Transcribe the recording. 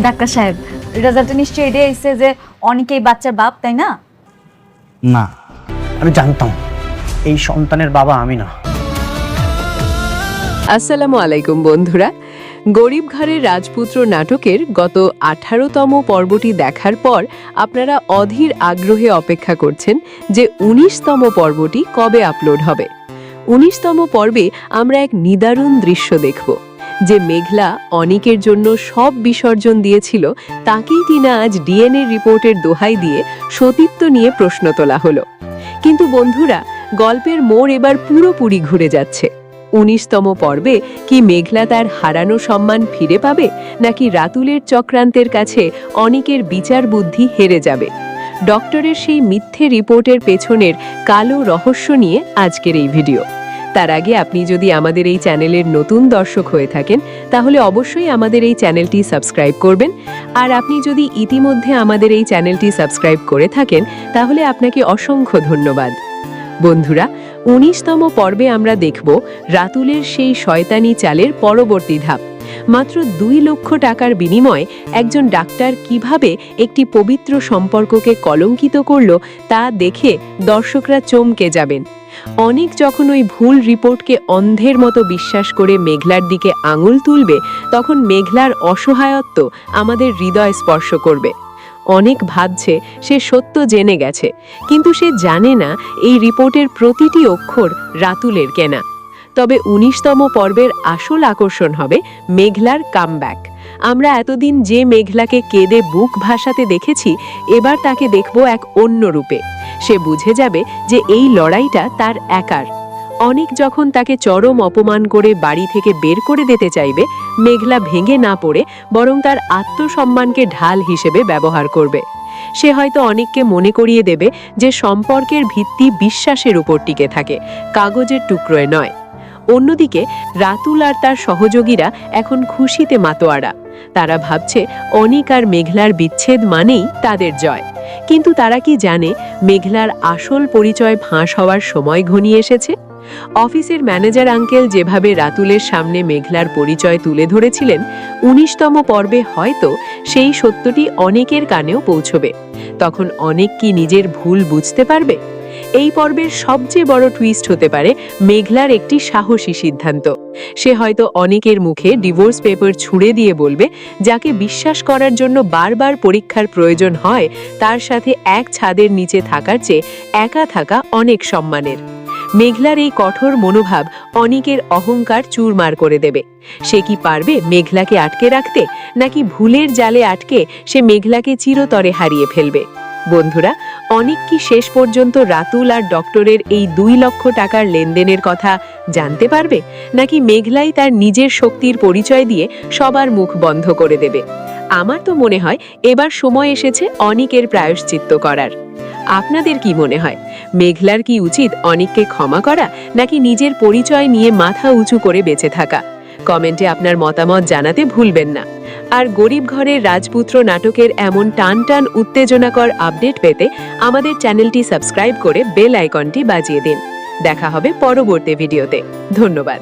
Doctor সাহেব, রেজাল্টে নিশ্চয়ই এটাই এসেছে যে অনেকেই বাচ্চার বাপ, তাই না? না, আমি জানতাম এই সন্তানের বাবা আমি না। আসসালামু আলাইকুম বন্ধুরা। গরিব ঘরের রাজপুত্র নাটকের গত 18তম পর্বটি দেখার পর আপনারা অধীর আগ্রহে অপেক্ষা করছেন যে 19তম পর্বটি কবে আপলোড হবে। 19তম পর্বে আমরা এক নিদারুণ দৃশ্য দেখব, যে মেঘলা অনিকের জন্য সব বিসর্জন দিয়েছিল, তাকেই কিনা আজ ডিএনএ রিপোর্টের দোহাই দিয়ে সতীত্ব নিয়ে প্রশ্ন তোলা হলো। কিন্তু বন্ধুরা, গল্পের মোড় এবার পুরোপুরি ঘুরে যাচ্ছে। 19তম পর্বে কি মেঘলা তার হারানো সম্মান ফিরে পাবে, নাকি রাতুলের চক্রান্তের কাছে অনিকের বিচার বুদ্ধি হেরে যাবে? ডক্টরের সেই মিথ্যে রিপোর্টের পেছনের কালো রহস্য নিয়ে আজকের এই ভিডিও। তার আগে আপনি যদি আমাদের এই চ্যানেলের নতুন দর্শক হয়ে থাকেন, তাহলে অবশ্যই আমাদের এই চ্যানেলটি সাবস্ক্রাইব করবেন। আর আপনি যদি ইতিমধ্যে আমাদের এই চ্যানেলটি সাবস্ক্রাইব করে থাকেন, তাহলে আপনাকে অসংখ্য ধন্যবাদ। বন্ধুরা, 19তম পর্বে আমরা দেখব রাতুলের সেই শয়তানি চালের পরবর্তী ধাপ। মাত্র 2 লক্ষ টাকার বিনিময়ে একজন ডাক্তার কিভাবে একটি পবিত্র সম্পর্ককে কলঙ্কিত করল, তা দেখে দর্শকরা চমকে যাবেন। অনেক যখন ওই ভুল রিপোর্টকে অন্ধের মতো বিশ্বাস করে মেঘলার দিকে আঙুল তুলবে, তখন মেঘলার অসহায়ত্ব আমাদের হৃদয় স্পর্শ করবে। অনেক ভাবছে সে সত্য জেনে গেছে, কিন্তু সে জানে না এই রিপোর্টের প্রতিটি অক্ষর রাতুলের কেনা। তবে 19তম পর্বের আসল আকর্ষণ হবে মেঘলার কামব্যাক। আমরা এতদিন যে মেঘলাকে কেঁদে বুক ভাসাতে দেখেছি, এবার তাকে দেখব এক অন্য রূপে। সে বুঝে যাবে যে এই লড়াইটা তার একার। অনেক যখন তাকে চরম অপমান করে বাড়ি থেকে বের করে দিতে চাইবে, মেঘলা ভেঙে না পড়ে বরং তার আত্মসম্মানকে ঢাল হিসেবে ব্যবহার করবে। সে হয়তো অনেককে মনে করিয়ে দেবে যে সম্পর্কের ভিত্তি বিশ্বাসের উপর টিকে থাকে, কাগজের টুকরোয় নয়। অন্যদিকে রাতুল আর তার সহযোগীরা এখন খুশিতে মাতোয়ারা। তারা ভাবছে অনিক আর মেঘলার বিচ্ছেদ মানেই তাদের জয়। কিন্তু তারা কি জানে মেঘলার আসল পরিচয় ফাঁস হওয়ার সময় ঘনিয়ে এসেছে? অফিসের ম্যানেজার আঙ্কেল যেভাবে রাতুলের সামনে মেঘলার পরিচয় তুলে ধরেছিলেন, 19তম পর্বে হয়তো সেই সত্যটি অনেকের কানেও পৌঁছবে। তখন অনেক কি নিজের ভুল বুঝতে পারবে? এই পর্বের সবচেয়ে বড় টুইস্ট হতে পারে মেঘলার একটি সাহসী সিদ্ধান্ত। সে হয়তো অনেকের মুখে ডিভোর্স পেপার ছুঁড়ে দিয়ে বলবে, যাকে বিশ্বাস করার জন্য বারবার পরীক্ষার প্রয়োজন হয়, তার সাথে এক ছাদের নিচে থাকার চেয়ে একা থাকা অনেক সম্মানের। মেঘলার এই কঠোর মনোভাব অনিকের অহংকার চুরমার করে দেবে। সে কি পারবে মেঘলাকে আটকে রাখতে, নাকি ভুলের জালে আটকে সে মেঘলাকে চিরতরে হারিয়ে ফেলবে? বন্ধুরা, অনিক কি শেষ পর্যন্ত রাতুল আর ডক্টরের এই 2 লক্ষ টাকার লেনদেনের কথা জানতে পারবে, নাকি মেঘলাই তার নিজের শক্তির পরিচয় দিয়ে সবার মুখ বন্ধ করে দেবে? আমার তো মনে হয় এবার সময় এসেছে অনিকের প্রায়শ্চিত্ত করার। আপনাদের কি মনে হয়, মেঘলার কি উচিত অনিককে ক্ষমা করা, নাকি নিজের পরিচয় নিয়ে মাথা উঁচু করে বেঁচে থাকা? কমেন্টে আপনার মতামত জানাতে ভুলবেন না। আর গরিব ঘরের রাজপুত্র নাটকের এমন টান টান উত্তেজনাকর আপডেট পেতে আমাদের চ্যানেলটি সাবস্ক্রাইব করে বেল আইকনটি বাজিয়ে দিন। দেখা হবে পরবর্তী ভিডিওতে। ধন্যবাদ।